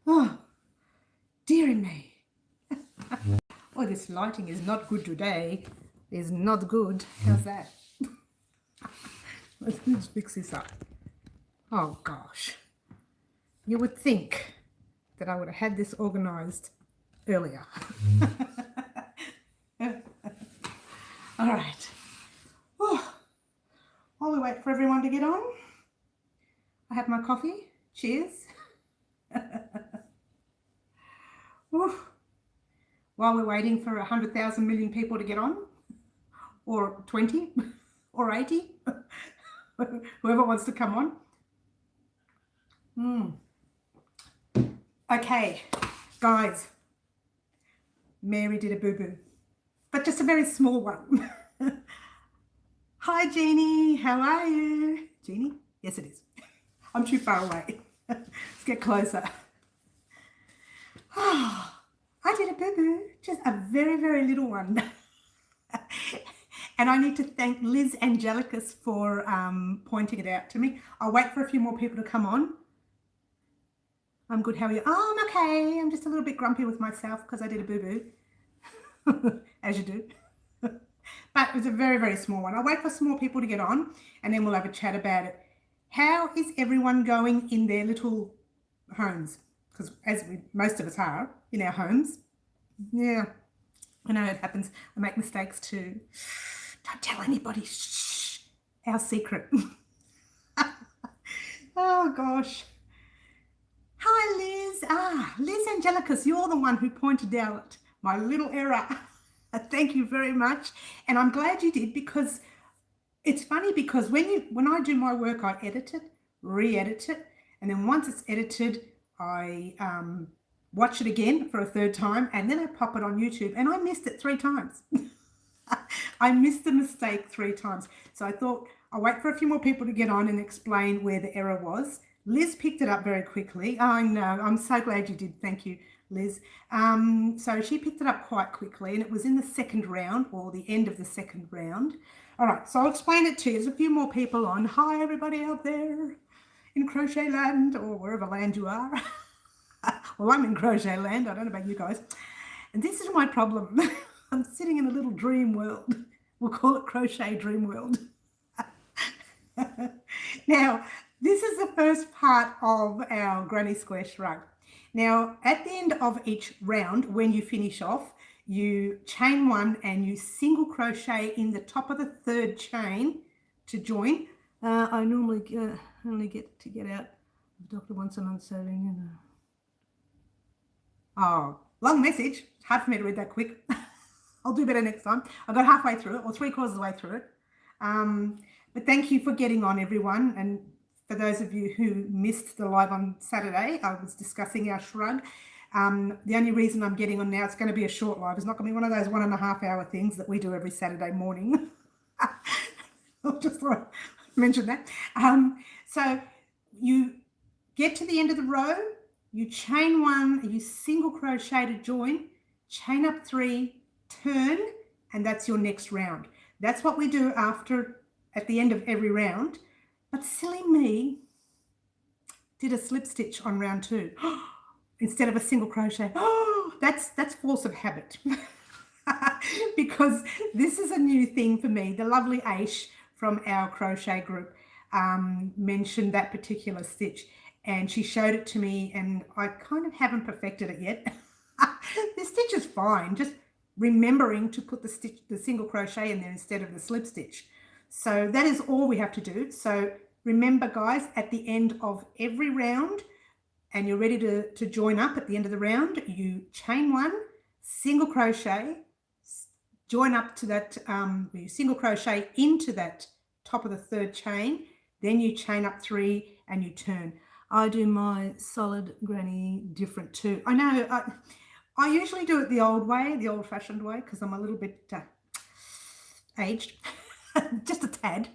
Oh, dearie me. Oh, this lighting is not good today. It's not good. How's that? Let's fix this up. Oh, gosh. You would think that I would have had this organised earlier. All right. Oh, while we wait for everyone to get on, I have my coffee. Cheers. While we're waiting for 100,000 million people to get on, or 20, or 80, whoever wants to come on. Okay, guys, Mary did a boo-boo, but just a very small one. Hi, Jeannie, how are you? Jeannie? Yes, it is. I'm too far away. Let's get closer. Oh, I did a boo-boo, just a very, very little one. And I need to thank Liz Angelicus for pointing it out to me. I'll wait for a few more people to come on. I'm good, how are you? Oh, I'm okay. I'm just a little bit grumpy with myself because I did a boo-boo, as you do. But it was a very, very small one. I'll wait for some more people to get on and then we'll have a chat about it. How is everyone going in their little homes? Because as most of us are in our homes. Yeah, I know it happens. I make mistakes too. Don't tell anybody. Shh. Our secret. Oh, gosh. Hi, Liz. Liz Angelicus, you're the one who pointed out my little error. Thank you very much. And I'm glad you did, because it's funny, because when I do my work, I edit it, re-edit it, and then once it's edited, I watch it again for a third time, and then I pop it on YouTube, and I missed it 3 times. I missed the mistake 3 times. So I thought I'll wait for a few more people to get on and explain where the error was. Liz picked it up very quickly. I know. I'm so glad you did. Thank you, Liz. So she picked it up quite quickly, and it was in the second round, or the end of the second round. All right, so I'll explain it to you. There's a few more people on. Hi, everybody out there in Crochet Land, or wherever land you are. Well, I'm in Crochet Land. I don't know about you guys. And this is my problem. I'm sitting in a little dream world. We'll call it Crochet Dream World. Now, this is the first part of our Granny Square Shrug. Now, at the end of each round, when you finish off, you chain 1 and you single crochet in the top of the 3rd chain to join. I normally only get to get out. The doctor wants a month, so oh, long message. It's hard for me to read that quick. I'll do better next time. I got halfway through it, or 3/4 of the way through it. But thank you for getting on, everyone. And for those of you who missed the live on Saturday, I was discussing our shrug. The only reason I'm getting on now, it's going to be a short live. It's not going to be one of those 1.5 hour things that we do every Saturday morning. I'll just mention that. So you get to the end of the row, you chain 1, you single crochet to join, chain up 3, turn, and that's your next round. That's what we do at the end of every round. But silly me did a slip stitch on round 2 instead of a single crochet. Oh, that's force of habit. Because this is a new thing for me. The lovely Aish from our crochet group mentioned that particular stitch, and she showed it to me, and I kind of haven't perfected it yet. This stitch is fine, just remembering to put the single crochet in there instead of the slip stitch. So that is all we have to do. So remember, guys, at the end of every round, and you're ready to join up at the end of the round, you chain 1, single crochet, join up to that, you single crochet into that top of the 3rd chain, then you chain up 3 and you turn. I do my solid granny different too. I know I usually do it the old way, the old-fashioned way, because I'm a little bit aged, just a tad.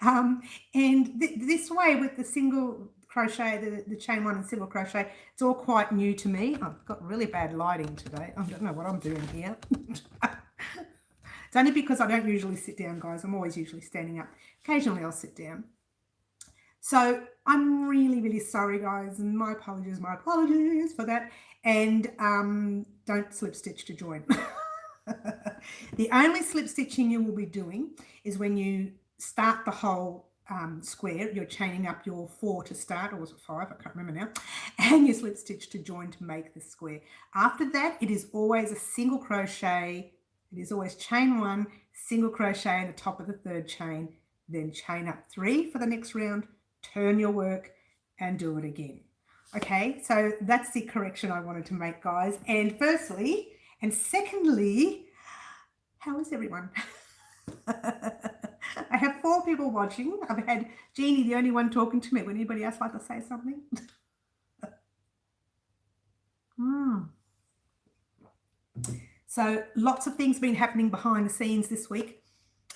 And this way with the single crochet, the chain 1 and single crochet, it's all quite new to me. I've got really bad lighting today. I don't know what I'm doing here. It's only because I don't usually sit down, guys. I'm always usually standing up. Occasionally I'll sit down. So I'm really, really sorry, guys, and my apologies for that. And don't slip stitch to join. The only slip stitching you will be doing is when you start the whole square. You're chaining up your 4 to start, or was it 5? I can't remember now. And you slip stitch to join to make the square. After that, it is always a single crochet. It is always chain 1, single crochet in the top of the 3rd chain, then chain up 3 for the next round, turn your work and do it again. Okay, so that's the correction I wanted to make, guys. And firstly, and secondly, how is everyone? I have 4 people watching. I've had Jeannie, the only one talking to me. Would anybody else like to say something? So lots of things been happening behind the scenes this week.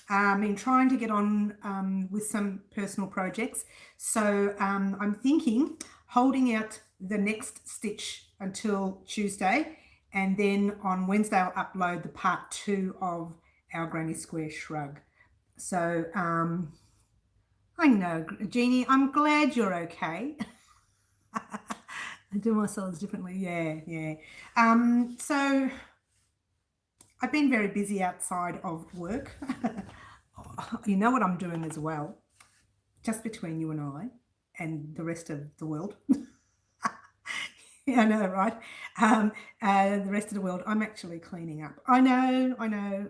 Been trying to get on with some personal projects. So I'm thinking holding out the next stitch until Tuesday, and then on Wednesday I'll upload the part 2 of our Granny Square Shrug. So I know, Jeannie, I'm glad you're okay. I do my solos differently, yeah. So I've been very busy outside of work. You know what I'm doing as well, just between you and I and the rest of the world. Yeah, I know, right? The rest of the world, I'm actually cleaning up. I know.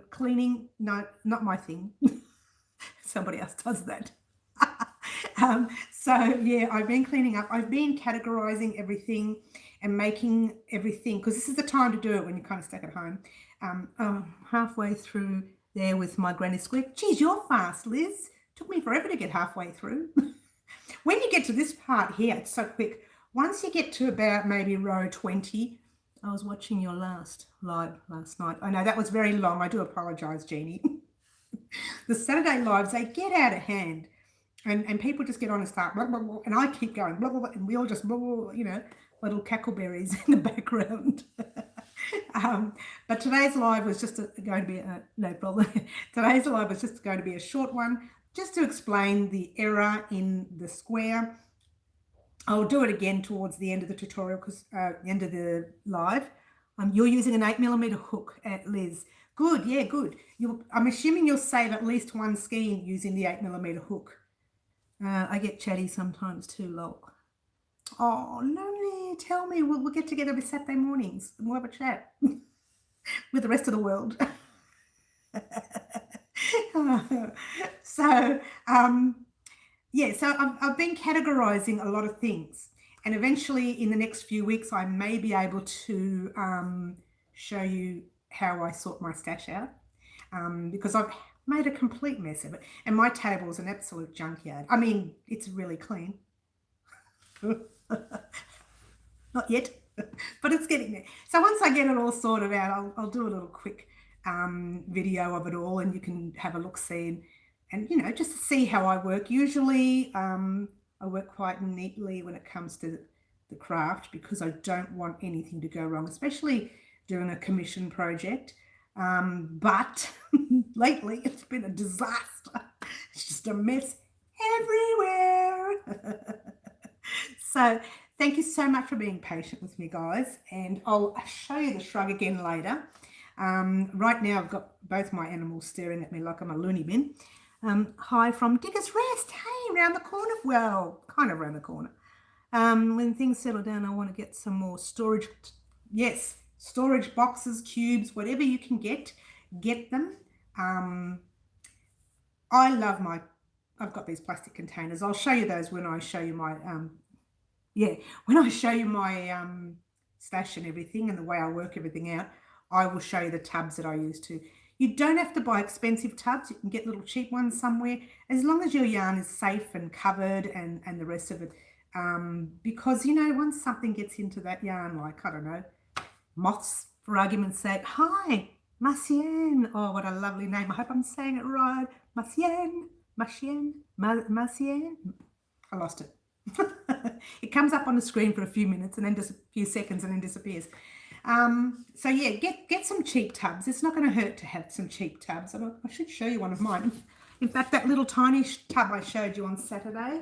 Cleaning, no, not my thing. Somebody else does that. So yeah, I've been cleaning up. I've been categorizing everything and making everything, because this is the time to do it when you're kind of stuck at home. Halfway through there with my Granny Square. Geez, you're fast, Liz. Took me forever to get halfway through. When you get to this part here, it's so quick. Once you get to about maybe row 20, I was watching your last live last night. I know that was very long. I do apologize, Jeannie. The Saturday lives, they get out of hand. And people just get on and start, blah, blah, blah, and I keep going, blah, blah, blah, and we all just, blah, blah, blah, you know, little cackleberries in the background. But today's live was just going to be, no problem. Today's live was just going to be a short one, just to explain the error in the square. I'll do it again towards the end of the tutorial, because the end of the live. You're using an 8mm hook, Liz. Good, yeah, good. I'm assuming you'll save at least one skein using the 8mm hook. I get chatty sometimes too, lol. Oh, lovely. Tell me, we'll get together every Saturday mornings and we'll have a chat with the rest of the world. So, yeah, so I've been categorizing a lot of things, and eventually in the next few weeks I may be able to show you how I sort my stash out, because I've made a complete mess of it, and my table is an absolute junkyard. I mean, it's really clean. Not yet, but it's getting there. So once I get it all sorted out, I'll do a little quick video of it all, and you can have a look, see, and you know, just to see how I work. Usually I work quite neatly when it comes to the craft, because I don't want anything to go wrong, especially doing a commission project. But lately it's been a disaster. It's just a mess everywhere. So thank you so much for being patient with me, guys, and I'll show you the shrug again later. Right now I've got both my animals staring at me like I'm a loony bin. Hi from Digger's Rest. Hey, around the corner. Well, kind of around the corner. When things settle down, I want to get some more storage. Yes, storage boxes, cubes, whatever you can get them. I love I've got these plastic containers. I'll show you those when I show you my, when I show you my stash and everything and the way I work everything out. I will show you the tubs that I use too. You don't have to buy expensive tubs. You can get little cheap ones somewhere, as long as your yarn is safe and covered and the rest of it. Because, you know, once something gets into that yarn, like, I don't know, moths, for argument's sake. Hi, Macien. Oh, what a lovely name. I hope I'm saying it right. Macien. I lost it. It comes up on the screen for a few minutes and then just a few seconds and then disappears. So yeah, get some cheap tubs. It's not going to hurt to have some cheap tubs. I should show you one of mine. In fact, that little tiny tub I showed you on Saturday,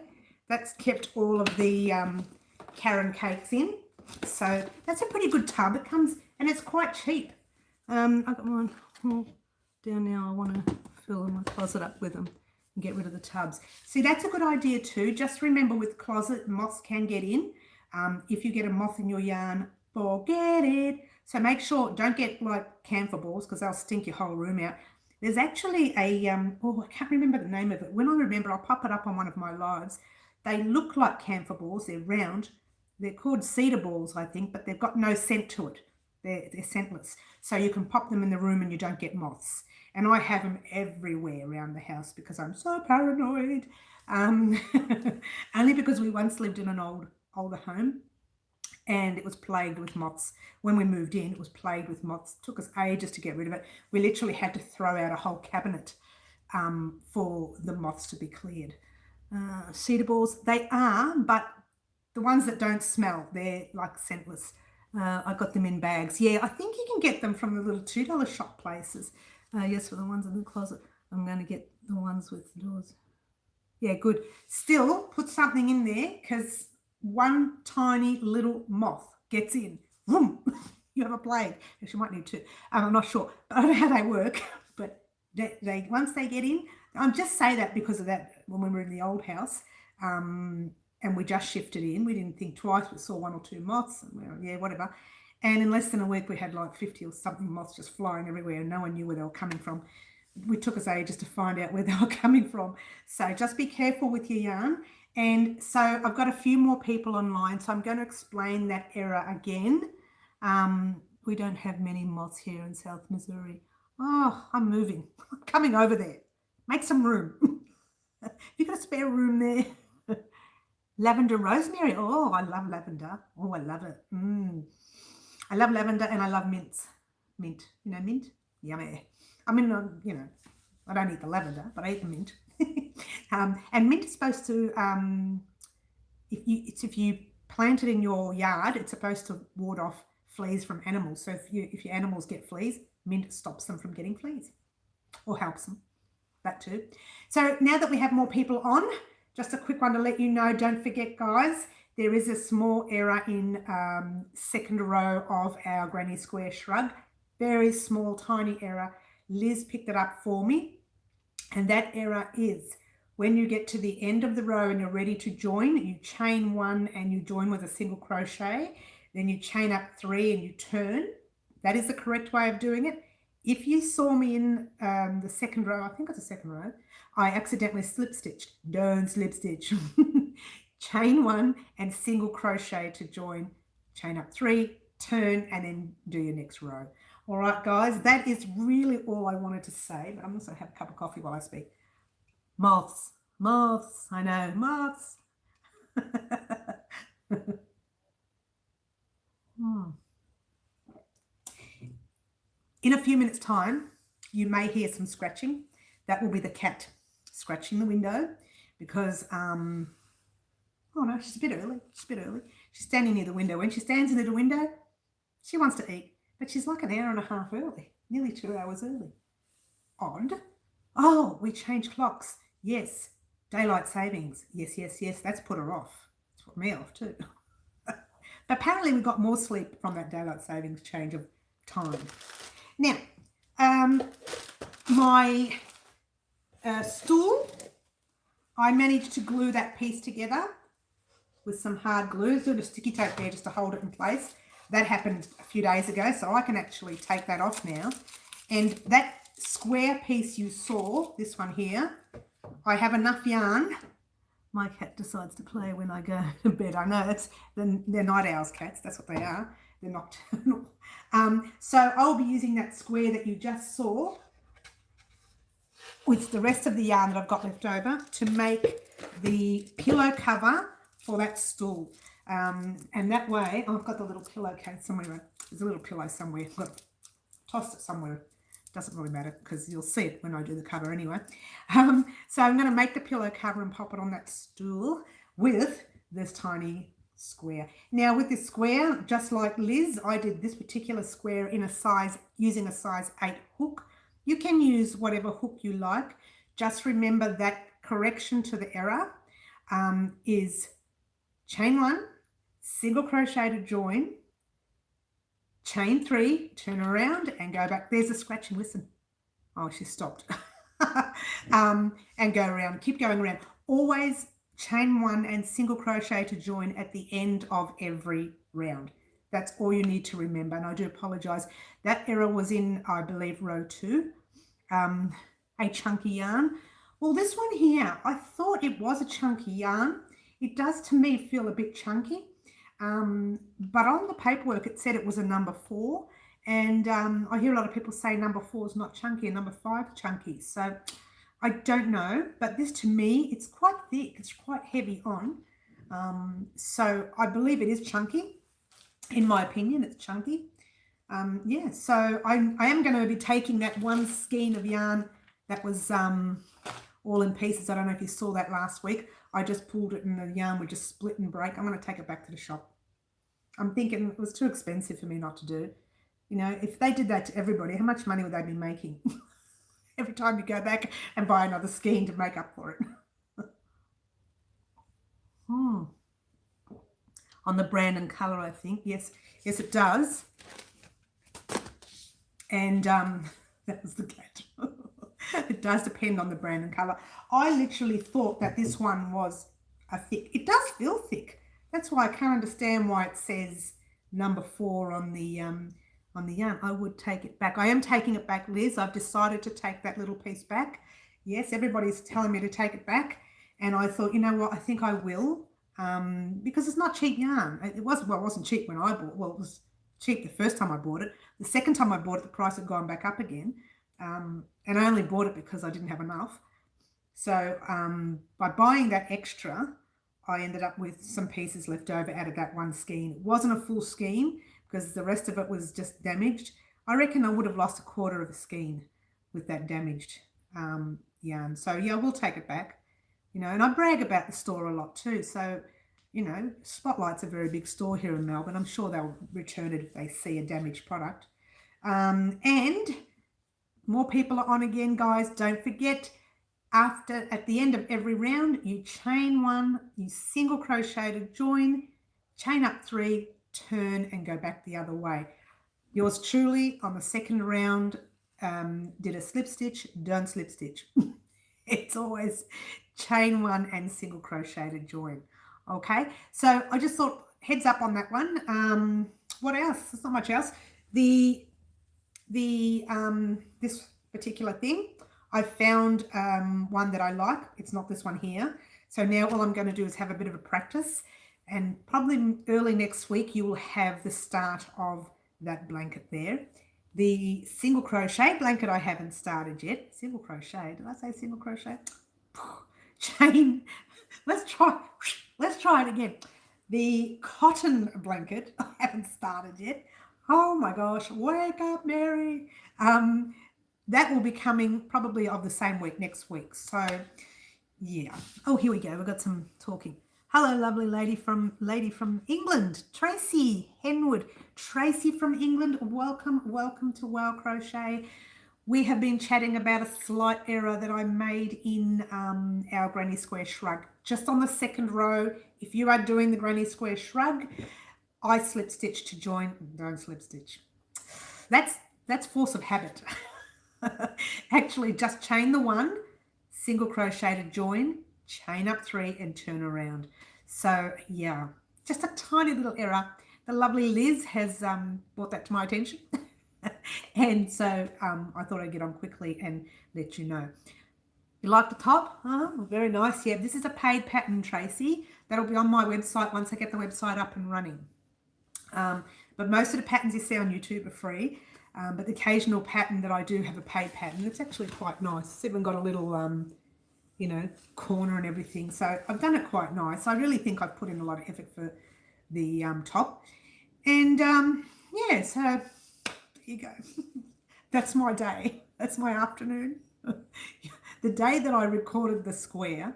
That's kept all of the Karen cakes in. So that's a pretty good tub. It comes, and it's quite cheap. I've got one down now. I want to fill my closet up with them and get rid of the tubs. See, that's a good idea too. Just remember, with closet, moths can get in. If you get a moth in your yarn, forget it. So make sure, don't get like camphor balls, because they'll stink your whole room out. There's actually a, I can't remember the name of it. When I remember, I'll pop it up on one of my lives. They look like camphor balls. They're round. They're called cedar balls, I think, but they've got no scent to it. They're scentless. So you can pop them in the room and you don't get moths. And I have them everywhere around the house because I'm so paranoid. Only because we once lived in an older home and it was plagued with moths. When we moved in, it was plagued with moths. It took us ages to get rid of it. We literally had to throw out a whole cabinet for the moths to be cleared. Cedar balls, they are, but the ones that don't smell, they're like scentless. I got them in bags. Yeah, I think you can get them from the little $2 shop places. Yes, for the ones in the closet. I'm going to get the ones with the doors. Yeah, good. Still, put something in there, because one tiny little moth gets in. Vroom, you have a plague. Actually, you might need two. I'm not sure. I don't know how they work, but they once they get in, I just say that because of that when we were in the old house. And we just shifted in. We didn't think twice. We saw one or two moths. And we were, yeah, whatever. And in less than a week, we had like 50 or something moths just flying everywhere, and no one knew where they were coming from. It took us ages to find out where they were coming from. So just be careful with your yarn. And so I've got a few more people online, so I'm going to explain that error again. We don't have many moths here in South Missouri. Oh, I'm moving. I'm coming over there. Make some room. Have you got a spare room there? Lavender rosemary. Oh, I love lavender. Oh, I love it. I love lavender and I love mints. Mint. You know mint? Yummy. I mean, you know, I don't eat the lavender, but I eat the mint. And mint is supposed to, if you plant it in your yard, it's supposed to ward off fleas from animals. So if your animals get fleas, mint stops them from getting fleas, or helps them. That too. So now that we have more people on, just a quick one to let you know, don't forget, guys, there is a small error in second row of our granny square shrug. Very small, tiny error. Liz picked it up for me. And that error is when you get to the end of the row and you're ready to join, you chain one and you join with a single crochet. Then you chain up 3 and you turn. That is the correct way of doing it. If you saw me in the second row, I think it's the second row, I accidentally slip stitched. Don't slip stitch. Chain 1 and single crochet to join. Chain up 3, turn, and then do your next row. All right, guys, that is really all I wanted to say, but I'm also have a cup of coffee while I speak. Moths, moths, I know, moths. In a few minutes' time, you may hear some scratching. That will be the cat scratching the window because, oh no, she's a bit early. She's a bit early. She's standing near the window. When she stands near the window, she wants to eat, but she's like an hour and a half early, nearly 2 hours early. Odd. Oh, we changed clocks. Yes. Daylight savings. Yes, yes, yes. That's put her off. It's put me off too. But apparently we got more sleep from that daylight savings change of time. Now, my stool, I managed to glue that piece together with some hard glue. There's a little sticky tape there just to hold it in place. That happened a few days ago, so I can actually take that off now. And that square piece you saw, this one here, I have enough yarn. My cat decides to play when I go to bed. I know, they're night owls, cats. That's what they are. They're nocturnal. So I'll be using that square that you just saw with the rest of the yarn that I've got left over to make the pillow cover for that stool. And that way, I've got the little pillowcase somewhere. There's a little pillow somewhere. I've got tossed it somewhere. Doesn't really matter because you'll see it when I do the cover anyway. So I'm going to make the pillow cover and pop it on that stool with this tiny square. Now with this square, just like Liz, I did this particular square in a size, using a size 8 hook. You can use whatever hook you like. Just remember that correction to the error. is chain 1, single crochet to join, chain 3, turn around and go back. There's a scratching, listen. Oh, she stopped. And go around, keep going around. Always chain 1 and single crochet to join at the end of every round. That's all you need to remember. And I do apologize. That error was in, I believe, row 2. A chunky yarn. Well, this one here, I thought it was a chunky yarn. It does to me feel a bit chunky. But on the paperwork, it said it was a number 4. And I hear a lot of people say number 4 is not chunky and number 5 chunky. So I don't know. But this to me, it's quite thick. It's quite heavy on. So I believe it is chunky. In my opinion, it's chunky. Yeah, so I am going to be taking that one skein of yarn that was all in pieces. I don't know if you saw that last week. I just pulled it and the yarn would just split and break. I'm going to take it back to the shop. I'm thinking it was too expensive for me not to do. You know, if they did that to everybody, how much money would they be making? Every time you go back and buy another skein to make up for it. On the brand and colour, I think. Yes, it does. And that was the cat. It does depend on the brand and colour. I literally thought that this one was a thick. It does feel thick. That's why I can't understand why it says number 4 on the yarn. I would take it back. I am taking it back, Liz. I've decided to take that little piece back. Yes, everybody's telling me to take it back. And I thought, you know what, I think I will. Because it's not cheap yarn. It wasn't cheap when I bought. Well, it was cheap the first time I bought it. The second time I bought it, the price had gone back up again. And I only bought it because I didn't have enough. So by buying that extra, I ended up with some pieces left over out of that one skein. It wasn't a full skein because the rest of it was just damaged. I reckon I would have lost a quarter of a skein with that damaged yarn. So yeah, we'll take it back. You know, and I brag about the store a lot too. So, you know, Spotlight's a very big store here in Melbourne. I'm sure they'll return it if they see a damaged product. And more people are on again, guys. Don't forget, at the end of every round, you chain 1, you single crochet to join, chain up 3, turn and go back the other way. Yours truly on the second round did a slip stitch, don't slip stitch. It's always chain 1 and single crochet to join. Okay, so I just thought heads up on that one. What else? There's not much else. This particular thing, I found one that I like. It's not this one here. So now all I'm going to do is have a bit of a practice, and probably early next week you will have the start of that blanket there. The single crochet blanket I haven't started yet. Single crochet. Did I say single crochet? Chain. Let's try it again. The cotton blanket I haven't started yet. Oh my gosh. Wake up, Mary. That will be coming probably of the same week, next week. So yeah. Oh, here we go. We've got some talking. Hello, lovely lady from England, Tracy Henwood. Tracy from England, welcome to Wow Crochet. We have been chatting about a slight error that I made in our granny square shrug. Just on the second row, if you are doing the granny square shrug, I slip stitch to join, don't slip stitch. That's force of habit. Actually, just chain the 1, single crochet to join, chain up 3 and turn around. So yeah, just a tiny little error. The lovely Liz has brought that to my attention. And so I thought I'd get on quickly and let you know. You like the top? Very nice. Yeah, this is a paid pattern, Tracy. That'll be on my website once I get the website up and running. But most of the patterns you see on YouTube are free. But the occasional pattern that I do have a paid pattern. It's actually quite nice. It's even got a little you know, corner and everything. So I've done it quite nice. I really think I've put in a lot of effort for the top. And yeah, so there you go. That's my day. That's my afternoon. The day that I recorded the square,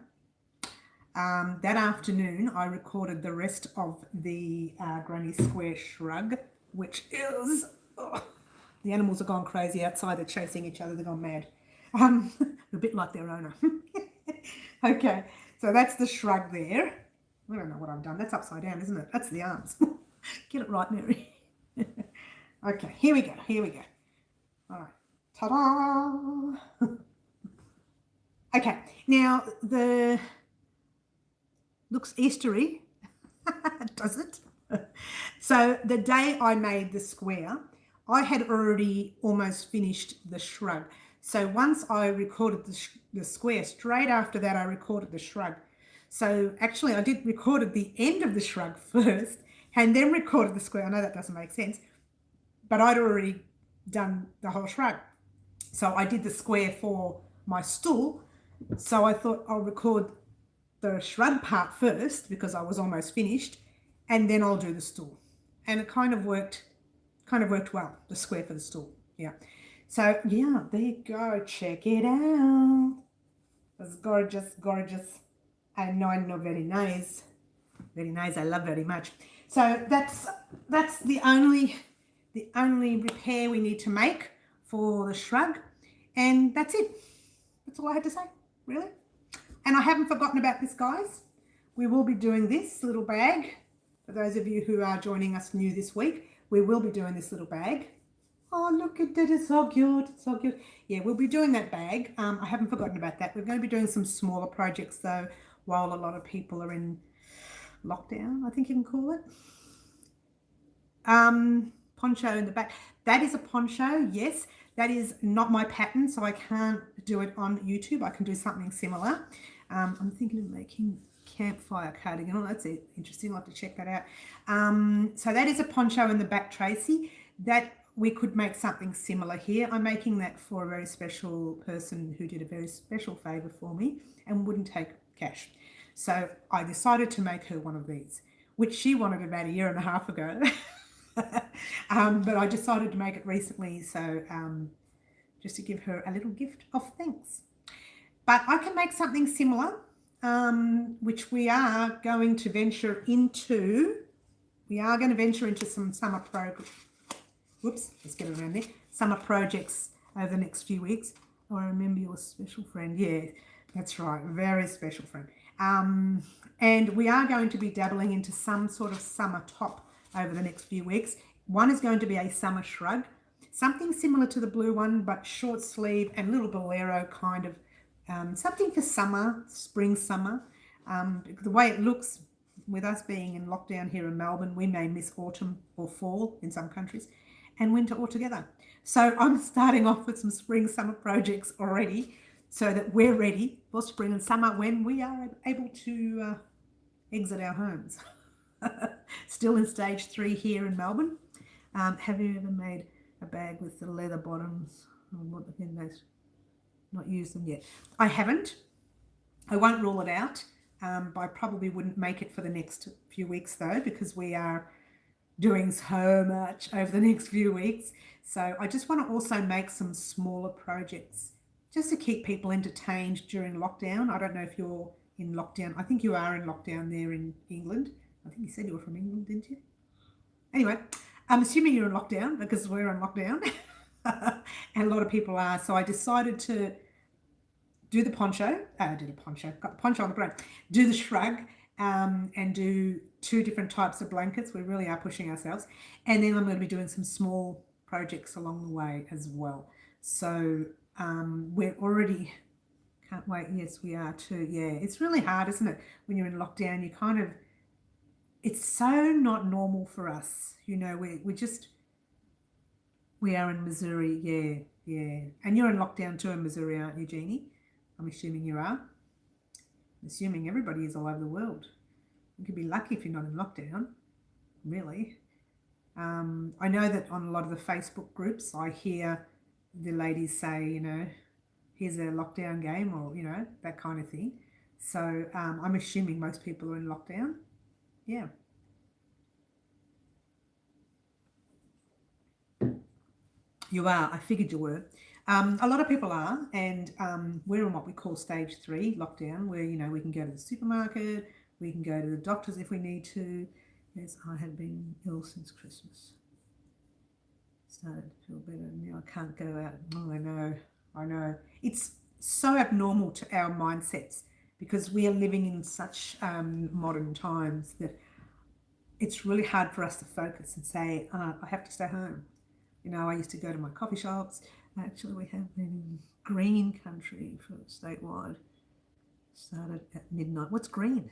that afternoon I recorded the rest of the granny square shrug, which is, the animals have gone crazy outside. They're chasing each other. They've gone mad. A bit like their owner. Okay, So that's the shrug there. I don't know what I've done. That's upside down, isn't it? That's the arms. Get it right, Mary. Okay, here we go. Here we go. All right. Ta-da! Okay, now the looks Eastery, does it? So the day I made the square, I had already almost finished the shrug. So once I recorded the square, straight after that I recorded the shrug. So actually I did recorded the end of the shrug first and then recorded the square. I know that doesn't make sense, but I'd already done the whole shrug. So I did the square for my stool. So I thought I'll record the shrug part first because I was almost finished, and then I'll do the stool. And it kind of worked well, the square for the stool. Yeah. So yeah, there you go. Check it out. It's gorgeous, gorgeous. I know, very nice. Very nice. I love very much. So that's the only repair we need to make for the shrug, and that's it. That's all I had to say, really. And I haven't forgotten about this, guys. We will be doing this little bag. For those of you who are joining us new this week, we will be doing this little bag. Oh, look at that. It's so cute. It's so cute. Yeah, we'll be doing that bag. I haven't forgotten about that. We're going to be doing some smaller projects, though, while a lot of people are in lockdown, I think you can call it. Poncho in the back. That is a poncho, yes. That is not my pattern, so I can't do it on YouTube. I can do something similar. I'm thinking of making campfire cardigan. Oh, that's it. Interesting. I'll have to check that out. So that is a poncho in the back, Tracy. That we could make something similar here. I'm making that for a very special person who did a very special favor for me and wouldn't take cash. So I decided to make her one of these, which she wanted about 1.5 years ago. But I decided to make it recently, so just to give her a little gift of thanks. But I can make something similar, which we are going to venture into. We are going to venture into some summer projects. Whoops, let's get it around there. Summer projects over the next few weeks. Oh, I remember your special friend. Yeah, that's right, very special friend. And we are going to be dabbling into some sort of summer top over the next few weeks. One is going to be a summer shrug, something similar to the blue one, but short sleeve and little bolero kind of, something for summer, spring, summer. The way it looks, with us being in lockdown here in Melbourne, we may miss autumn or fall in some countries and winter altogether. So I'm starting off with some spring, summer projects already so that we're ready for spring and summer when we are able to exit our homes. Still in stage 3 here in Melbourne. Have you ever made a bag with the leather bottoms? Not used them yet. I haven't. I won't rule it out. But I probably wouldn't make it for the next few weeks though, because we are doing so much over the next few weeks. So I just want to also make some smaller projects just to keep people entertained during lockdown. I don't know if you're in lockdown. I think you are in lockdown there in England. I think you said you were from England, didn't you? Anyway, I'm assuming you're in lockdown because we're in lockdown and a lot of people are. So I decided to do the poncho, got the poncho on the ground, do the shrug, and do 2 different types of blankets. We really are pushing ourselves. And then I'm going to be doing some small projects along the way as well. So we're already, can't wait. Yes, we are too. Yeah, it's really hard, isn't it? When you're in lockdown, you kind of, it's so not normal for us. You know, we are in Missouri. Yeah. And you're in lockdown too in Missouri, aren't you, Jeannie? I'm assuming you are. I'm assuming everybody is all over the world. You could be lucky if you're not in lockdown, really. I know that on a lot of the Facebook groups, I hear the ladies say, you know, here's a lockdown game, or, you know, that kind of thing. So I'm assuming most people are in lockdown. Yeah. You are. I figured you were. A lot of people are, and we're in what we call stage 3 lockdown, where, you know, we can go to the supermarket, we can go to the doctors if we need to. Yes, I have been ill since Christmas. Started to feel better. Now I can't go out. Oh, I know. It's so abnormal to our mindsets because we are living in such modern times that it's really hard for us to focus and say, I have to stay home. You know, I used to go to my coffee shops. Actually, we have been in green country for statewide. Started at midnight. What's green?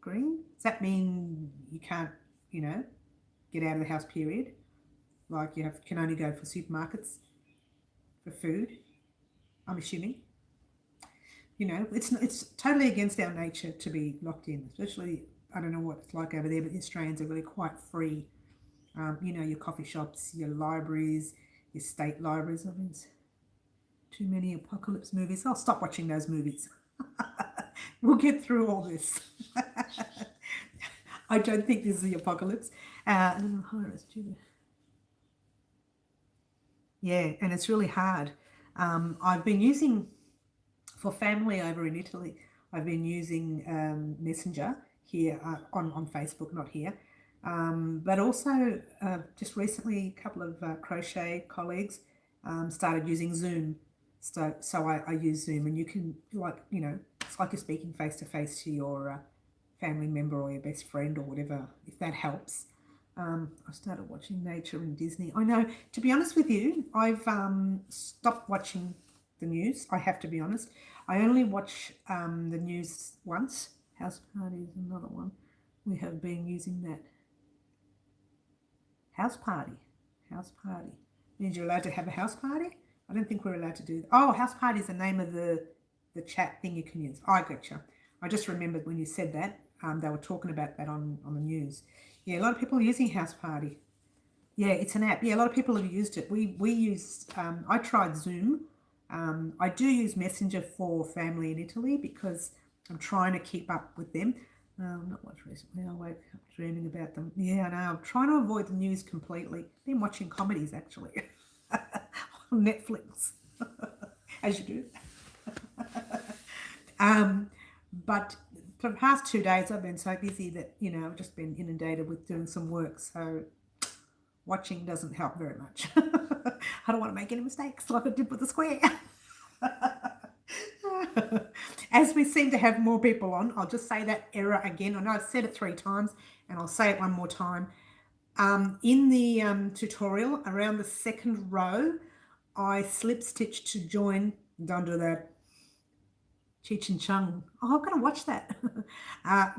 Green? Does that mean you can't, you know, get out of the house, period? Like you can only go for supermarkets for food, I'm assuming. You know, it's totally against our nature to be locked in, especially, I don't know what it's like over there, but the Australians are really quite free. You know, your coffee shops, your libraries, your state libraries. I mean, too many apocalypse movies. I'll stop watching those movies. We'll get through all this. I don't think this is the apocalypse. Yeah, and it's really hard. I've been using, for family over in Italy, I've been using Messenger here on Facebook, not here. But also just recently a couple of crochet colleagues started using Zoom. So I use Zoom, and you can, like, you know, it's like you're speaking face to face to your family member or your best friend or whatever, if that helps. I started watching nature and Disney. I know, to be honest with you, I've stopped watching the news. I have to be honest. I only watch the news once. House Party is another one. We have been using that. House party. House party. Means you're allowed to have a house party? I don't think we're allowed to do that. Oh, house party is the name of the chat thing you can use. I gotcha. I just remembered when you said that, they were talking about that on the news. Yeah, a lot of people are using house party. Yeah, it's an app. Yeah, a lot of people have used it. We use, I tried Zoom. I do use Messenger for family in Italy because I'm trying to keep up with them. Not much recently. I wake up dreaming about them. Yeah, I know. I'm trying to avoid the news completely. Been watching comedies actually on Netflix, as you do. But for the past 2 days, I've been so busy that, you know, I've just been inundated with doing some work. So watching doesn't help very much. I don't want to make any mistakes like I did with the square. As we seem to have more people on, I'll just say that error again. I know I've said it 3 times and I'll say it one more time. In the tutorial, around the 2nd row, I slip stitched to join. Don't do that. Cheech and Chung. Oh, I'm going to watch that.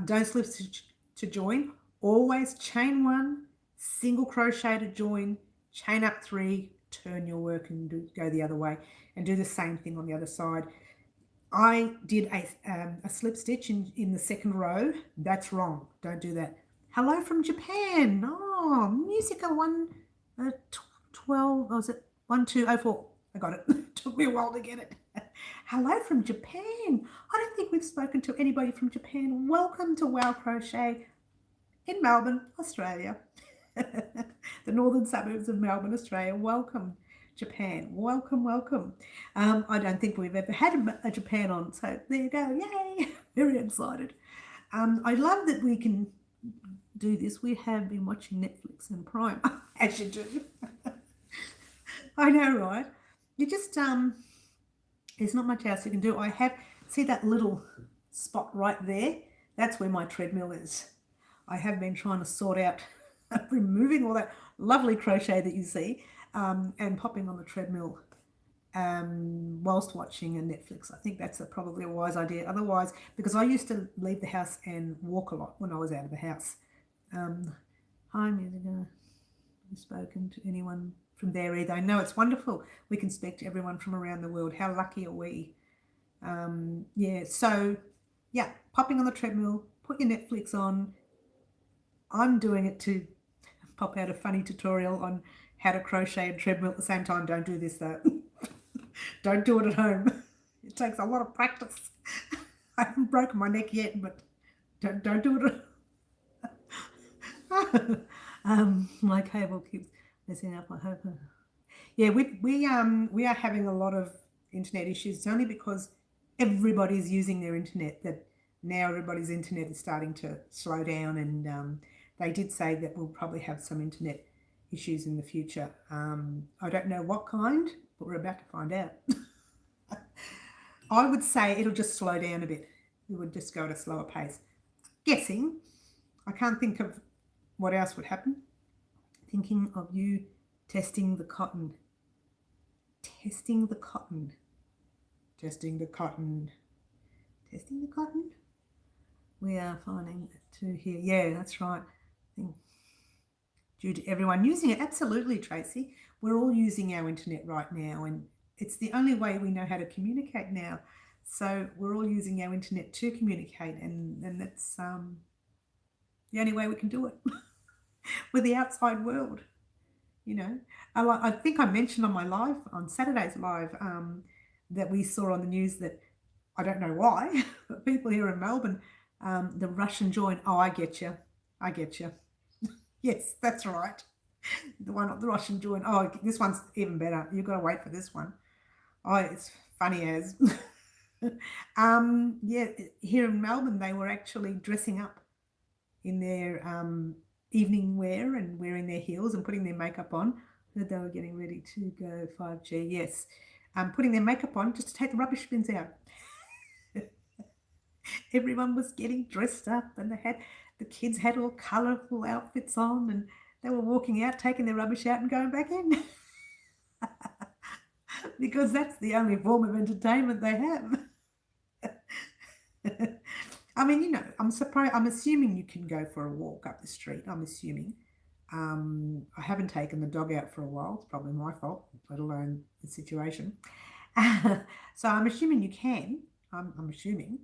Don't slip stitch to join. Always chain 1, single crochet to join, chain up 3, turn your work and go the other way, and do the same thing on the other side. I did a slip stitch in the 2nd row. That's wrong. Don't do that. Hello from Japan. Oh, Musica 12. Was it 1204? I got it. Took me a while to get it. Hello from Japan. I don't think we've spoken to anybody from Japan. Welcome to Wow Crochet in Melbourne, Australia. The northern suburbs of Melbourne, Australia. Welcome, Japan. Welcome, welcome. I don't think we've ever had a Japan on, so there you go. Yay! Very excited. I love that we can do this. We have been watching Netflix and Prime, as you do. I know, right? You just, there's not much else you can do. I have, see that little spot right there? That's where my treadmill is. I have been trying to sort out removing all that lovely crochet that you see and popping on the treadmill whilst watching a Netflix. I think that's probably a wise idea. Otherwise, because I used to leave the house and walk a lot when I was out of the house. Hi, Musica. Have you spoken to anyone from there either? I know it's wonderful. We can speak to everyone from around the world. How lucky are we? Yeah, so yeah, popping on the treadmill, put your Netflix on. I'm doing it to pop out a funny tutorial on how to crochet and treadmill at the same time. Don't do this though. Don't do it at home. It takes a lot of practice. I haven't broken my neck yet, but don't do it. My cable keeps messing up. I hope. Yeah, we are having a lot of internet issues. It's only because everybody's using their internet that now everybody's internet is starting to slow down, and they did say that we'll probably have some internet issues in the future. I don't know what kind, but we're about to find out. I would say it'll just slow down a bit. we would just go at a slower pace. Guessing, I can't think of what else would happen. Thinking of you testing the cotton. Testing the cotton. Testing the cotton. Testing the cotton. We are finding it to here. Yeah, that's right. Due to everyone using it. Absolutely, Tracy. We're all using our internet right now, and it's the only way we know how to communicate now. So we're all using our internet to communicate, and that's the only way we can do it with the outside world. You know, I think I mentioned on my live, on Saturday's live, that we saw on the news that, I don't know why, but people here in Melbourne, the Russian join. Oh, I get you. I get you. Yes, that's right. The one, the Russian join. Oh, this one's even better. You've got to wait for this one. Oh, it's funny as. Yeah, here in Melbourne, they were actually dressing up in their evening wear and wearing their heels and putting their makeup on. They were getting ready to go 5G. Yes, putting their makeup on just to take the rubbish bins out. Everyone was getting dressed up, and the kids had all colourful outfits on, and they were walking out, taking their rubbish out and going back in. Because that's the only form of entertainment they have. I mean, you know, I'm surprised. I'm assuming you can go for a walk up the street. I'm assuming. I haven't taken the dog out for a while. It's probably my fault, let alone the situation. So I'm assuming you can. I'm assuming.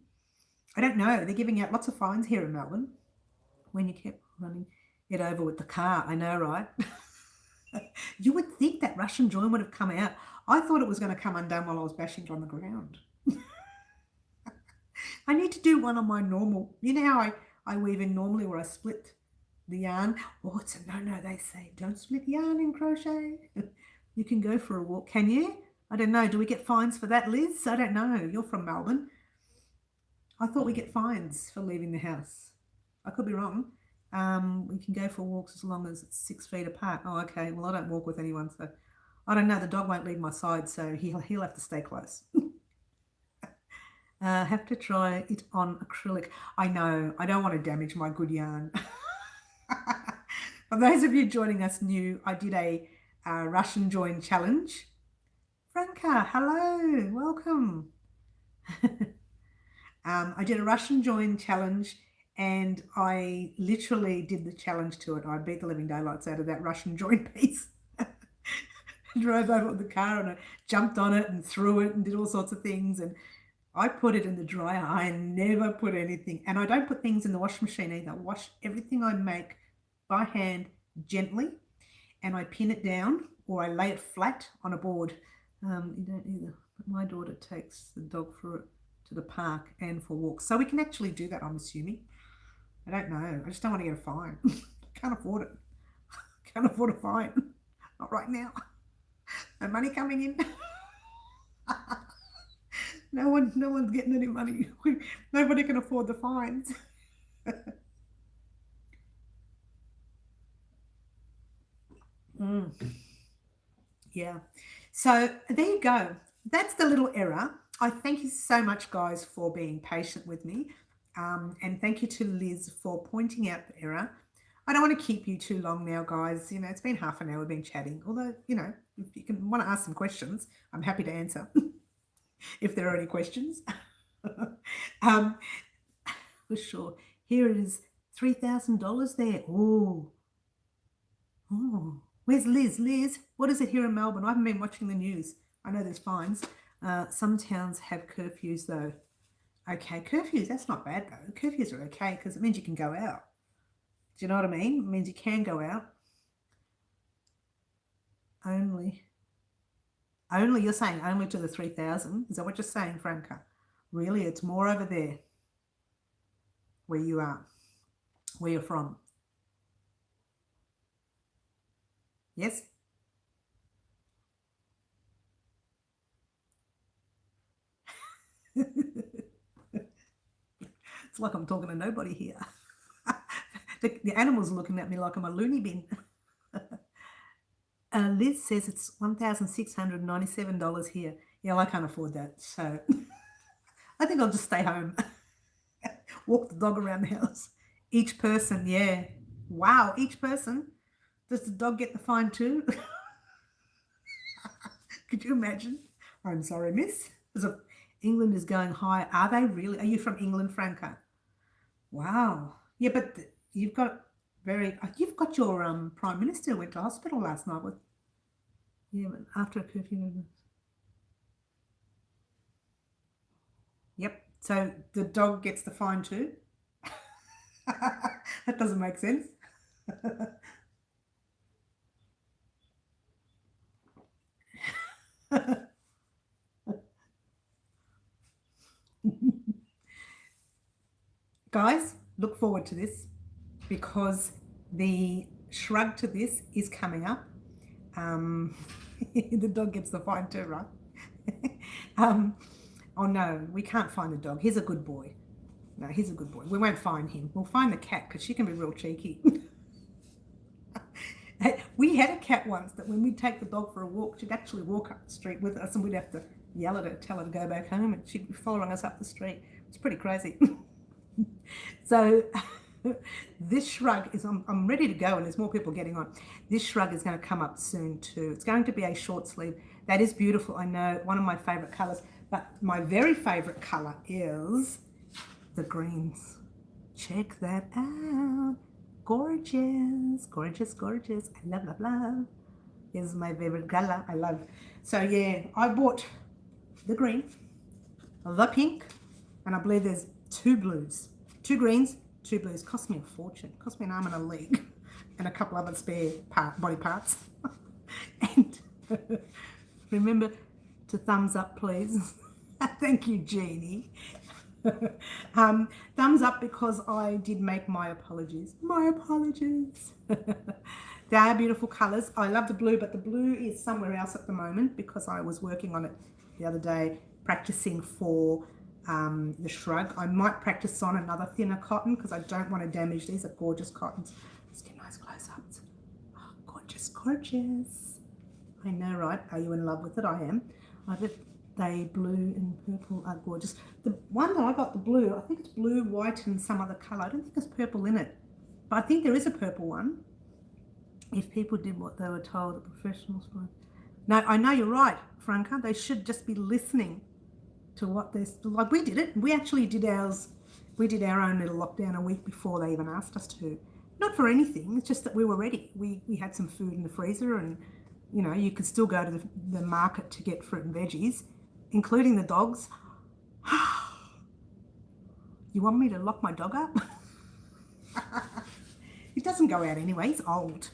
I don't know. They're giving out lots of fines here in Melbourne when you keep running it over with the car. I know, right? You would think that Russian join would have come out. I thought it was going to come undone while I was bashing it on the ground. I need to do one on my normal. You know how I weave in normally where I split the yarn? Oh, it's a no-no. They say don't split yarn in crochet. You can go for a walk. Can you? I don't know. Do we get fines for that, Liz? I don't know. You're from Melbourne. I thought we get fines for leaving the house. I could be wrong. We can go for walks as long as it's 6 feet apart. Oh, okay. Well, I don't walk with anyone, so I don't know. The dog won't leave my side, so he'll have to stay close. Have to try it on acrylic. I know. I don't want to damage my good yarn. For those of you joining us new, I did a Russian join challenge. Franca, hello. Welcome. I did a Russian join challenge, and I literally did the challenge to it. I beat the living daylights out of that Russian join piece. Drove over with the car and I jumped on it and threw it and did all sorts of things, and I put it in the dryer. I never put anything, and I don't put things in the washing machine either. I wash everything I make by hand gently, and I pin it down or I lay it flat on a board. You don't either, but my daughter takes the dog for it to the park and for walks, so we can actually do that. I'm assuming. I don't know. I just don't want to get a fine. Can't afford it. Can't afford a fine. Not right now. No money coming in. No one's getting any money. Nobody can afford the fines. Yeah. So there you go. That's the little error. I thank you so much, guys, for being patient with me. And thank you to Liz for pointing out the error. I don't want to keep you too long now, guys. You know, it's been half an hour we've been chatting. Although, you know, if you want to ask some questions, I'm happy to answer if there are any questions. For sure. Here it is, $3,000 there. Oh. Where's Liz? Liz, what is it here in Melbourne? I haven't been watching the news. I know there's fines. Some towns have curfews, though. Okay, curfews, that's not bad, though. Curfews are okay because it means you can go out. Do you know what I mean? It means you can go out. Only, you're saying only to the 3,000? Is that what you're saying, Franca? Really, it's more over there where you are, where you're from. Yes? It's like I'm talking to nobody here. The animals are looking at me like I'm a loony bin. Liz says it's $1,697 here. Yeah, well, I can't afford that. So I think I'll just stay home. walk the dog around the house. Each person, yeah. Wow, each person. Does the dog get the fine too? Could you imagine? I'm sorry, miss. So England is going high. Are they really? Are you from England, Franca? Wow. Yeah, but you've got you've got your Prime Minister went to hospital last night with, yeah, but after a curfew. Yep. So the dog gets the fine too? That doesn't make sense. Guys, look forward to this because the shrug to this is coming up. The dog gets the fine too, right? Oh no, we can't find the dog. He's a good boy. No, he's a good boy. We won't find him. We'll find the cat because she can be real cheeky. We had a cat once that when we'd take the dog for a walk, she'd actually walk up the street with us and we'd have to yell at her, tell her to go back home, and she'd be following us up the street. It's pretty crazy. So this shrug is, I'm ready to go and there's more people getting on. This shrug is going to come up soon too. It's going to be a short sleeve. That is beautiful. I know, one of my favorite colors, but my very favorite color is the greens. Check that out. Gorgeous, gorgeous, gorgeous. I love, love, love. This is my favorite color. I love. So yeah, I bought the green, the pink, and I believe there's 2 blues, 2 greens, 2 blues. Cost me a fortune. Cost me an arm and a leg and a couple other spare body parts. And remember to thumbs up, please. Thank you, Jeannie. Thumbs up because I did make my apologies. My apologies. They are beautiful colours. I love the blue, but the blue is somewhere else at the moment because I was working on it the other day, practicing for the shrug. I might practice on another thinner cotton because I don't want to damage. These are gorgeous cottons. Let's get nice close-ups. Oh, gorgeous, gorgeous. I know, right? Are you in love with it? I am. I bet they blue and purple are gorgeous. The one that I got, the blue, I think it's blue, white, and some other colour. I don't think there's purple in it, but I think there is a purple one. If people did what they were told, the professionals would. No, I know you're right, Franca. They should just be listening to what they're, like we did it. We actually did ours. We did our own little lockdown a week before they even asked us to. Not for anything. It's just that we were ready. We had some food in the freezer, and you know, you could still go to the market to get fruit and veggies, including the dogs. You want me to lock my dog up? He doesn't go out anyway. He's old.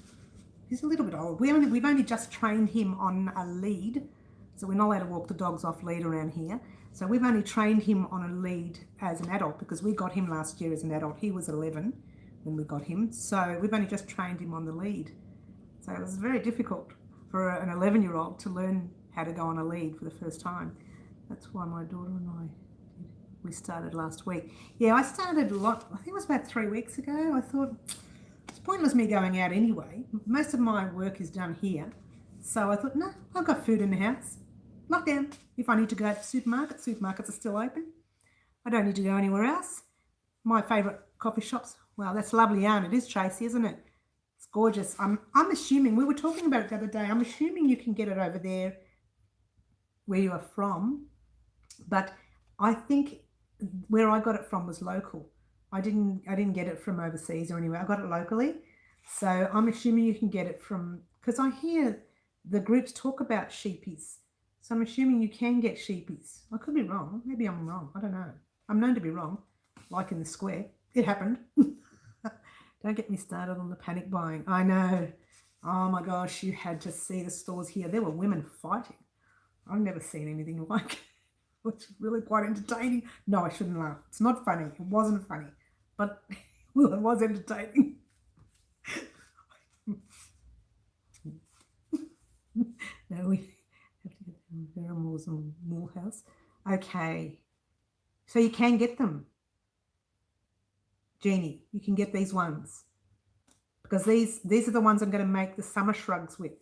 He's a little bit old. We've only just trained him on a lead, so we're not allowed to walk the dogs off lead around here. So we've only trained him on a lead as an adult because we got him last year as an adult. He was 11 when we got him, so we've only just trained him on the lead. So it was very difficult for an 11-year-old to learn how to go on a lead for the first time. That's why my daughter and we started last week. Yeah, I started a lot. I think it was about 3 weeks ago. I thought it's pointless me going out anyway. Most of my work is done here. So I thought, no, I've got food in the house. Lockdown. If I need to go to the supermarket, supermarkets are still open. I don't need to go anywhere else. My favourite coffee shops. Well, that's lovely yarn. It is, Tracy, isn't it? It's gorgeous. I'm assuming, we were talking about it the other day, I'm assuming you can get it over there where you are from. But I think where I got it from was local. I didn't get it from overseas or anywhere. I got it locally. So I'm assuming you can get it from, because I hear the groups talk about sheepies. So I'm assuming you can get sheepies. I could be wrong. Maybe I'm wrong. I don't know. I'm known to be wrong, like in the square. It happened. Don't get me started on the panic buying. I know. Oh my gosh, you had to see the stores here. There were women fighting. I've never seen anything like it. It's really quite entertaining. No, I shouldn't laugh. It's not funny. It wasn't funny. But well, it was entertaining. No, we have to get them Veramores and Morehouse. Okay. So you can get them. Jeannie, you can get these ones. Because these are the ones I'm going to make the summer shrugs with.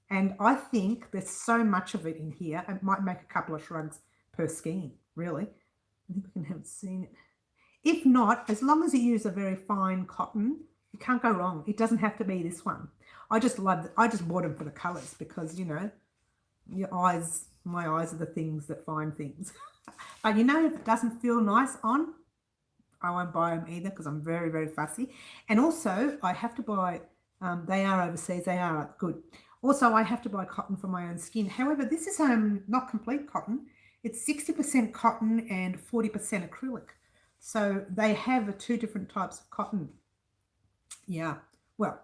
And I think there's so much of it in here. It might make a couple of shrugs per skein, really. I think we can have seen it. If not, as long as you use a very fine cotton, you can't go wrong. It doesn't have to be this one. I just bought them for the colors because, you know, my eyes are the things that find things. But you know, if it doesn't feel nice on, I won't buy them either because I'm very, very fussy. And also, I have to buy, they are overseas, they are good. Also, I have to buy cotton for my own skin. However, this is not complete cotton. It's 60% cotton and 40% acrylic. So they have two different types of cotton. Yeah, well,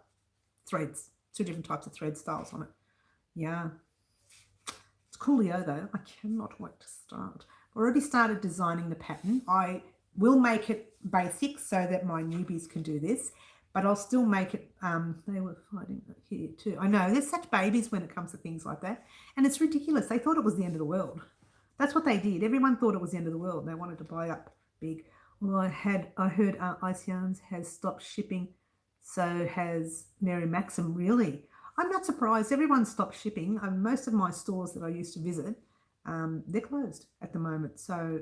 threads, two different types of thread styles on it. Yeah. It's coolio though. I cannot wait to start. I've already started designing the pattern. I will make it basic so that my newbies can do this, but I'll still make it, they were fighting here too. I know, there's such babies when it comes to things like that. And it's ridiculous. They thought it was the end of the world. That's what they did. Everyone thought it was the end of the world. They wanted to buy up big. Well, I heard Ice Yarns has stopped shipping. So has Mary Maxim. Really? I'm not surprised. Everyone stopped shipping. Most of my stores that I used to visit, they're closed at the moment. So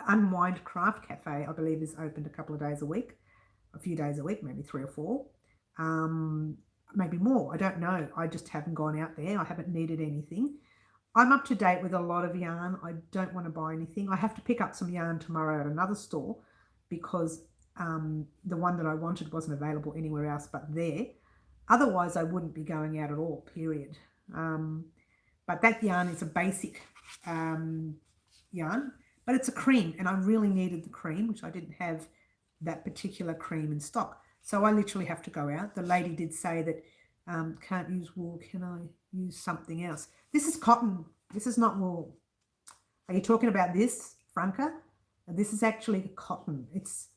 Unwind Craft Cafe, I believe, is opened a couple of days a week, a few days a week, maybe 3 or 4, maybe more. I don't know. I just haven't gone out there. I haven't needed anything. I'm up to date with a lot of yarn. I don't want to buy anything. I have to pick up some yarn tomorrow at another store because the one that I wanted wasn't available anywhere else but there. Otherwise, I wouldn't be going out at all, period. But that yarn is a basic yarn, but it's a cream, and I really needed the cream, which I didn't have that particular cream in stock. So I literally have to go out. The lady did say that can't use wool, can I use something else? This is cotton. This is not wool. Are you talking about this, Franca? This is actually cotton. It's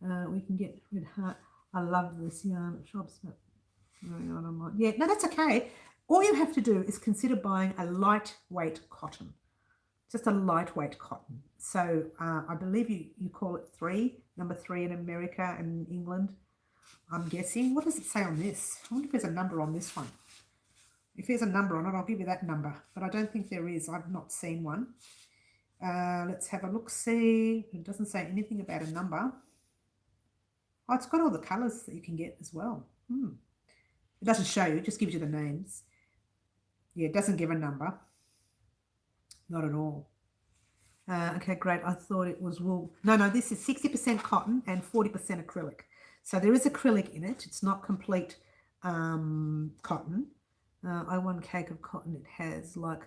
we can get red heart. I love this yarn at shops, but yeah, no, that's okay. All you have to do is consider buying a lightweight cotton, just a lightweight cotton. So I believe you call it number 3 in America and England, I'm guessing. What does it say on this? I wonder if there's a number on this one. If there's a number on it, I'll give you that number, but I don't think there is. I've not seen one. Let's have a look, see. It doesn't say anything about a number. Oh, it's got all the colours that you can get as well. It doesn't show you, it just gives you the names. Yeah, it doesn't give a number. Not at all. Okay, great. I thought it was wool. No, this is 60% cotton and 40% acrylic. So there is acrylic in it. It's not complete cotton. I want cake of cotton. It has like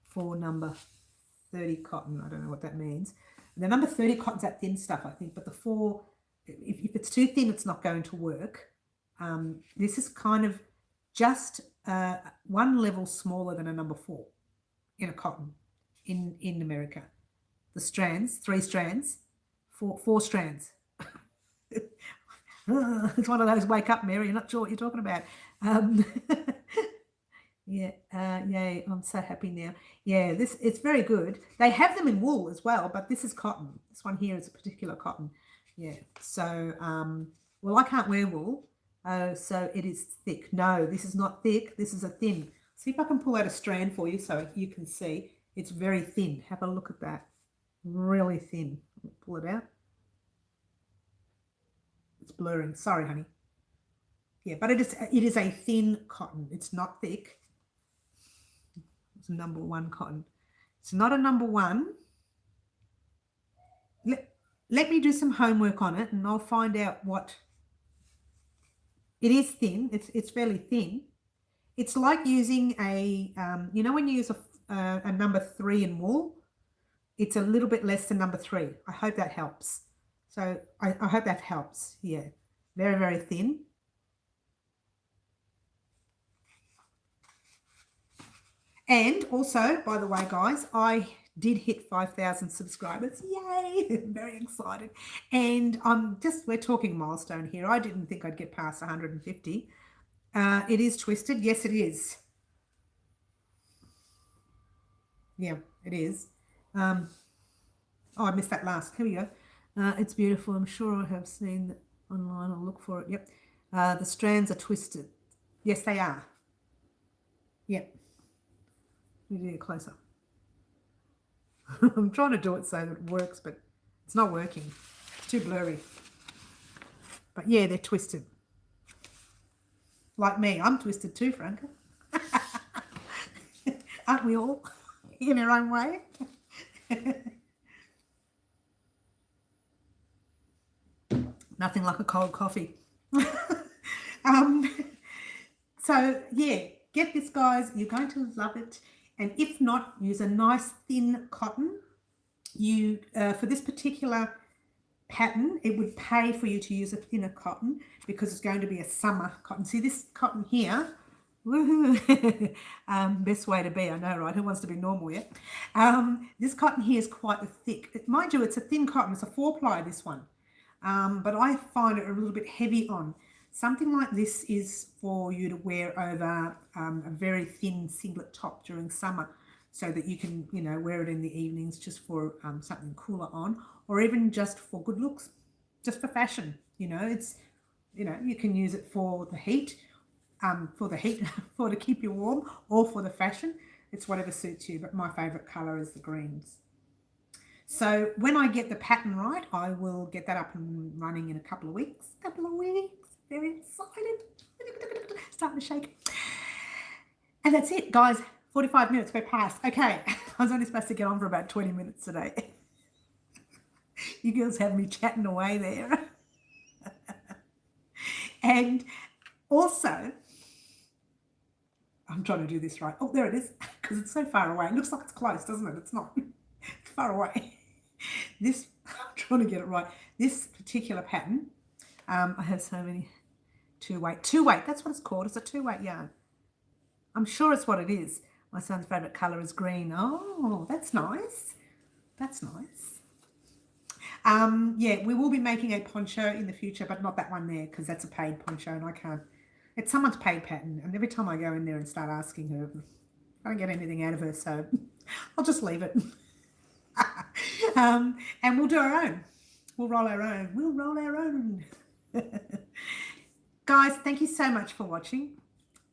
4 number 30 cotton. I don't know what that means. The number 30 cotton's that thin stuff, I think, but the 4, if it's too thin, it's not going to work. This is kind of just 1 level smaller than a number 4 in a cotton in America. The strands, 3 strands, 4 strands. It's one of those wake up, Mary, you're not sure what you're talking about. Yeah, yay, I'm so happy now. Yeah, it's very good. They have them in wool as well, but this is cotton. This one here is a particular cotton. Yeah, so, well, I can't wear wool, so it is thick. No, this is not thick. This is a thin. See if I can pull out a strand for you so you can see. It's very thin. Have a look at that. Really thin. Pull it out. It's blurring. Sorry, honey. Yeah, but it is a thin cotton. It's not thick. It's a number 1 cotton. It's not a number 1. Let me do some homework on it and I'll find out what. It is thin. It's fairly thin. It's like using a, you know when you use a number 3 in wool, it's a little bit less than number 3. I hope that helps. So I hope that helps. Yeah, very, very thin. And also, by the way, guys, I did hit 5,000 subscribers. Yay! Very excited. And we're talking milestone here. I didn't think I'd get past 150. It is twisted. Yes, it is. Yeah, it is. Oh, I missed that last. Here we go. It's beautiful. I'm sure I have seen that online. I'll look for it. Yep. The strands are twisted. Yes, they are. Yep. Let me do it closer. I'm trying to do it so that it works, but it's not working. too blurry. But yeah, they're twisted. Like me, I'm twisted too, Franca. Aren't we all in our own way? Nothing like a cold coffee. So yeah, get this, guys. You're going to love it. And if not, use a nice thin cotton. You for this particular pattern, it would pay for you to use a thinner cotton because it's going to be a summer cotton. See this cotton here? Woohoo! Best way to be, I know, right? Who wants to be normal yet? This cotton here is quite thick. Mind you, it's a thin cotton. It's a 4-ply, this one. But I find it a little bit heavy on. Something like this is for you to wear over a very thin singlet top during summer, so that you can, you know, wear it in the evenings just for something cooler on, or even just for good looks, just for fashion. You know, it's, you know, you can use it for the heat, for to keep you warm, or for the fashion. It's whatever suits you, but my favorite color is the greens. So when I get the pattern right, I will get that up and running in a couple of weeks. Very excited. Starting to shake. And that's it, guys. 45 minutes go past. Okay, I was only supposed to get on for about 20 minutes today. You girls have me chatting away there. And also, I'm trying to do this right. Oh, there it is, because it's so far away. It looks like it's close, doesn't it? It's not. It's far away. This, I'm trying to get it right. This particular pattern, I have so many. Two-weight, that's what it's called. It's a 2-weight yarn. I'm sure it's what it is. My son's favourite colour is green. Oh, that's nice. That's nice. Yeah, we will be making a poncho in the future, but not that one there, because that's a paid poncho and I can't. It's someone's paid pattern, and every time I go in there and start asking her, I don't get anything out of her, so I'll just leave it. And we'll do our own. We'll roll our own. We'll roll our own. Guys, thank you so much for watching.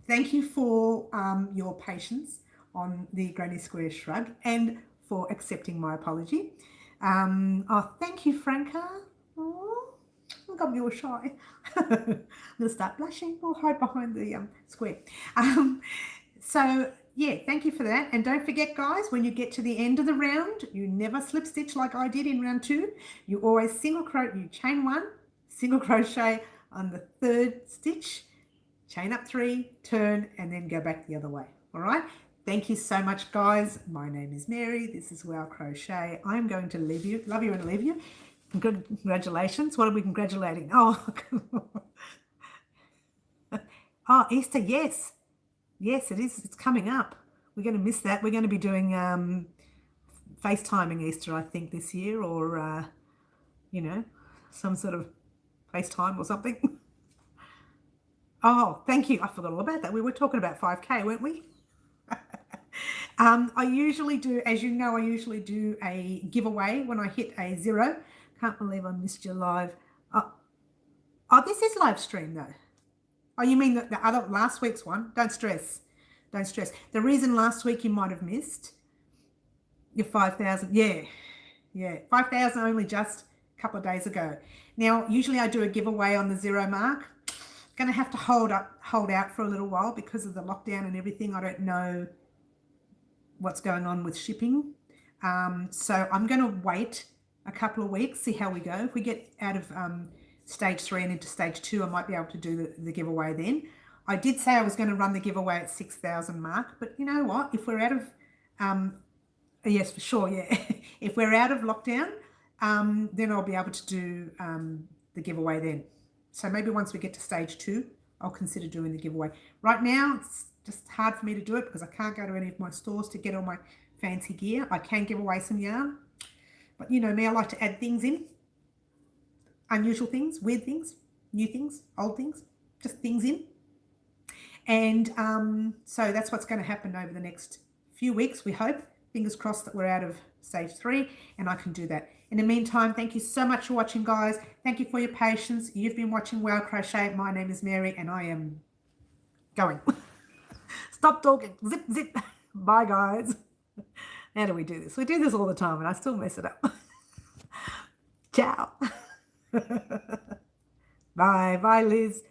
Thank you for your patience on the Granny Square Shrug and for accepting my apology. Oh, thank you, Franca. Oh, I got me all shy. I'm going to start blushing. I'll hide behind the square. So, yeah, thank you for that. And don't forget, guys, when you get to the end of the round, you never slip stitch like I did in round 2. You always single crochet, you chain 1, single crochet on the 3rd stitch, chain up 3, turn, and then go back the other way. All right? Thank you so much, guys. My name is Mary. This is Wow Crochet. I'm going to leave you, love you and leave you. Congratulations. What are we congratulating? Oh, oh, Easter, yes. Yes, it is. It's coming up. We're going to miss that. We're going to be doing FaceTiming Easter, I think, this year, or, you know, some sort of FaceTime or something. Oh, thank you. I forgot all about that. We were talking about 5K, weren't we? I usually do, as you know, I usually do a giveaway when I hit a 0. Can't believe I missed your live. Oh, this is live stream though. Oh, you mean the other last week's one? Don't stress. Don't stress. The reason last week you might have missed your 5,000. Yeah. 5,000 only just a couple of days ago. Now, usually I do a giveaway on the 0 mark. Going to have to hold out for a little while because of the lockdown and everything. I don't know what's going on with shipping. So I'm going to wait a couple of weeks, see how we go. If we get out of stage 3 and into stage 2, I might be able to do the giveaway then. I did say I was going to run the giveaway at 6,000 mark, but you know what? If we're out of, yes, for sure, yeah. If we're out of lockdown, then I'll be able to do the giveaway then. So maybe once we get to stage 2, I'll consider doing the giveaway. Right now, it's just hard for me to do it because I can't go to any of my stores to get all my fancy gear. I can give away some yarn, but you know me, I like to add things in. Unusual things, weird things, new things, old things, just things in. And so that's what's going to happen over the next few weeks, we hope. Fingers crossed that we're out of stage 3 and I can do that. In the meantime, thank you so much for watching, guys. Thank you for your patience. You've been watching Wow Crochet. My name is Mary and I am going. Stop talking. Zip, zip. Bye, guys. How do we do this? We do this all the time and I still mess it up. Ciao. Bye. Bye, Liz.